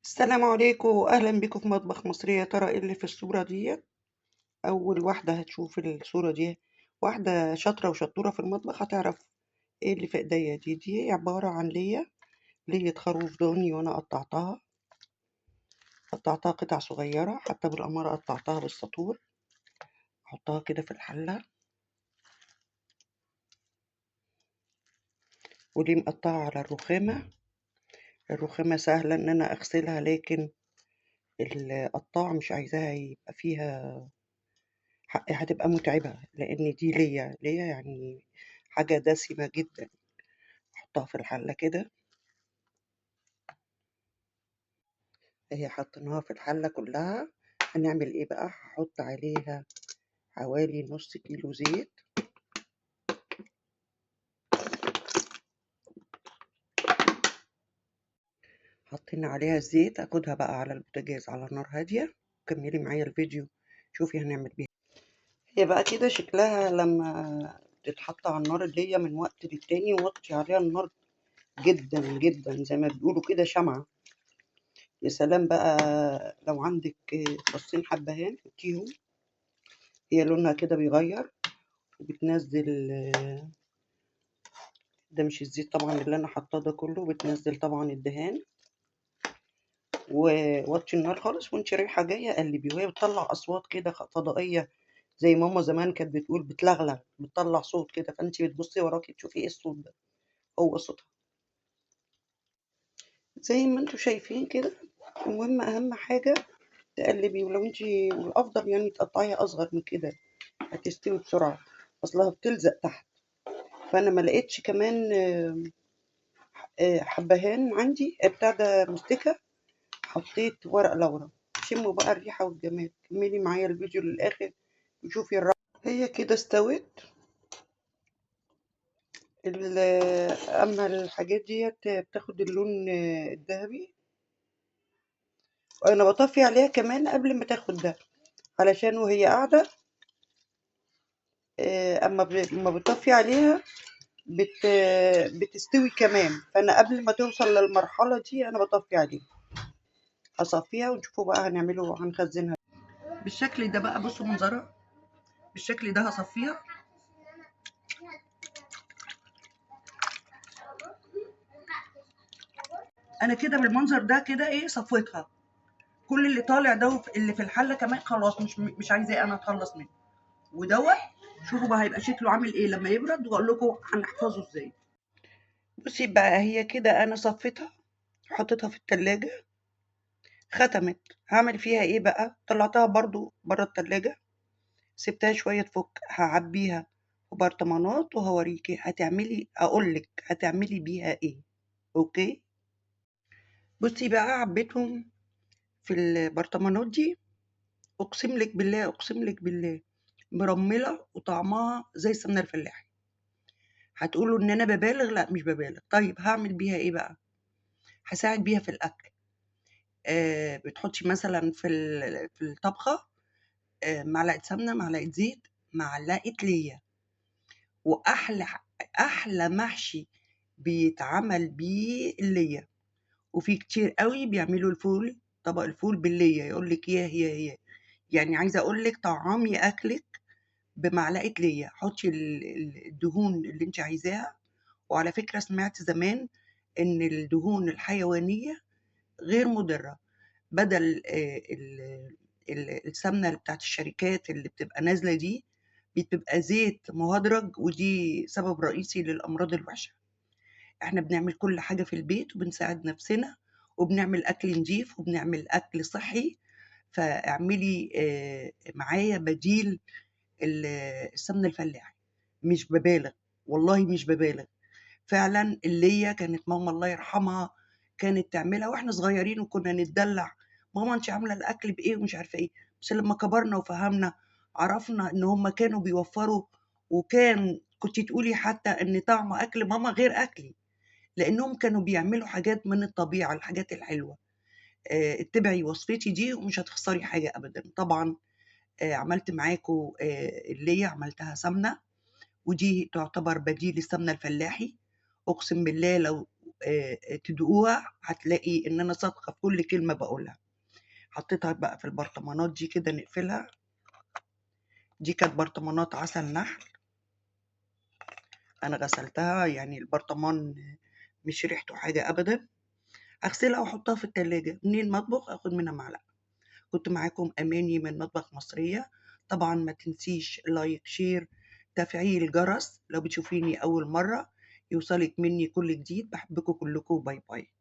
السلام عليكم واهلا بكم في مطبخ مصري. يا ترى ايه اللي في الصورة دي؟ اول واحدة هتشوف الصورة دي واحدة شاطرة وشطورة في المطبخ هتعرف ايه اللي في ايديا. دي عبارة عن لية خروف ضاني، وانا قطعتها قطع صغيرة، حتى بالأمارة قطعتها بالسطور. احطها كده في الحلة. ودي مقطعة على الرخامة سهلة ان انا اغسلها، لكن القطاع مش عايزاها يبقى فيها هتبقى متعبة، لأن دي ليا يعني حاجة دسمة جدا. أحطها في الحلة كده. هي حطيناها في الحلة كلها. هنعمل ايه بقى؟ هحط عليها حوالي نص كيلو زيت. حطينا عليها الزيت، اخدها بقى على البوتاجاز على نار هادية. كملي معايا الفيديو، شوفي هنعمل بيها. هي بقى كده شكلها لما تتحط على النار، اللي هي من وقت للتاني وطي عليها النار جدا جدا، زي ما بيقولوا كده شمعة. يا سلام بقى لو عندك فصين حبهان حطيهم، هي لونها كده بيغير وبتنزل. ده مش الزيت طبعا اللي انا حاطاه ده كله، بتنزل طبعا الدهان. ووطي النار خالص، وانت رايحه جايه قلبي، وهي بتطلع اصوات كده فضائيه، زي ماما زمان كانت بتقول بتلغلغ، بتطلع صوت كده، فانت بتبصي وراكي تشوفي ايه الصوت ده. هو صوتها زي ما انتوا شايفين كده. المهم اهم حاجه تقلبي، ولو انت الافضل يعني تقطعيها اصغر من كده هتستوي بسرعه، اصلها بتلزق تحت. فانا ما لقيتش كمان حبهان عندي بتاع ده مستكه، حطيت ورق لورا. شموا بقى الريحة والجمال. كملي معايا الفيديو للآخر وشوفي الرق. هي كده استوت. أما الحاجات ديت بتاخد اللون الذهبي، وأنا بطفي عليها كمان قبل ما تاخد ده، علشان وهي قاعدة أما بطفي عليها بتستوي كمان. فأنا قبل ما توصل للمرحلة دي أنا بطفي عليها. هصفيها ونشوفوا بقى هنعمله، هنخزنها بالشكل ده بقى. بصوا منظرها بالشكل ده. هصفيها انا كده بالمنظر ده كده. ايه صفيتها، كل اللي طالع ده اللي في الحله كمان خلاص مش عايزاه انا اتخلص منه. ودوت شوفوا بقى هيبقى شكله عامل ايه لما يبرد، واقول لكم هنحفظه ازاي. بصي بقى هي كده انا صفيتها، حطيتها في التلاجة، ختمت. هعمل فيها ايه بقى؟ طلعتها برضو بره التلاجة، سبتها شويه تفك. هعبيها في برطمانات وهوريكي هتعملي، اقولك هتعملي بيها ايه. اوكي، بصي بقى عبيتهم في البرطمانات دي. اقسم لك بالله، اقسم لك بالله مرمله وطعمها زي السمنه الفلاحي. هتقولوا ان انا ببالغ، لا مش ببالغ. طيب هعمل بيها ايه بقى؟ هساعد بيها في الاكل. بتحطي مثلا في الطبخه معلقه سمنه، معلقه زيت، معلقه ليا. واحلى احلى محشي بيتعمل بيه الليا. وفي كتير قوي بيعملوا الفول، طبق الفول بالليا، يقول لك يا يعني عايزه اقول لك طعامي اكلك بمعلقة ليا. حطي الدهون اللي انت عايزاها. وعلى فكرة سمعت زمان ان الدهون الحيوانية غير مضرة. بدل السمنة بتاعت الشركات اللي بتبقى نازلة دي، بتبقى زيت مهدرج، ودي سبب رئيسي للأمراض الوحشة. احنا بنعمل كل حاجة في البيت وبنساعد نفسنا، وبنعمل أكل نضيف وبنعمل أكل صحي. فاعملي معايا بديل السمن الفلاحي. مش ببالغ، والله مش ببالغ. فعلا اللي هي كانت ماما الله يرحمها كانت تعملها واحنا صغيرين، وكنا نتدلع: ماما انت عامله الاكل بايه ومش عارفه ايه. بس لما كبرنا وفهمنا عرفنا ان هم كانوا بيوفروا. وكان كنت تقولي حتى ان طعم اكل ماما غير اكلي، لانهم كانوا بيعملوا حاجات من الطبيعه، الحاجات الحلوه. اتبعي وصفتي دي ومش هتخسري حاجه ابدا. طبعا عملت معاكم اللي هي عملتها سمنه، ودي تعتبر بديل السمنة الفلاحي. أقسم بالله لو تدوقوها هتلاقي ان انا صادقه في كل كلمه بقولها. حطيتها بقى في البرطمانات دي كده نقفلها. دي كانت برطمانات عسل نحل، انا غسلتها، يعني البرطمان مش ريحته حاجه ابدا. اغسلها واحطها في التلاجة، منين ما اطبخ اخد منها معلقه. كنت معاكم اماني من مطبخ مصريه. طبعا ما تنسيش لايك، شير، تفعيل جرس لو بتشوفيني اول مره يوصلك مني كل جديد. بحبكم كلكم، باي باي.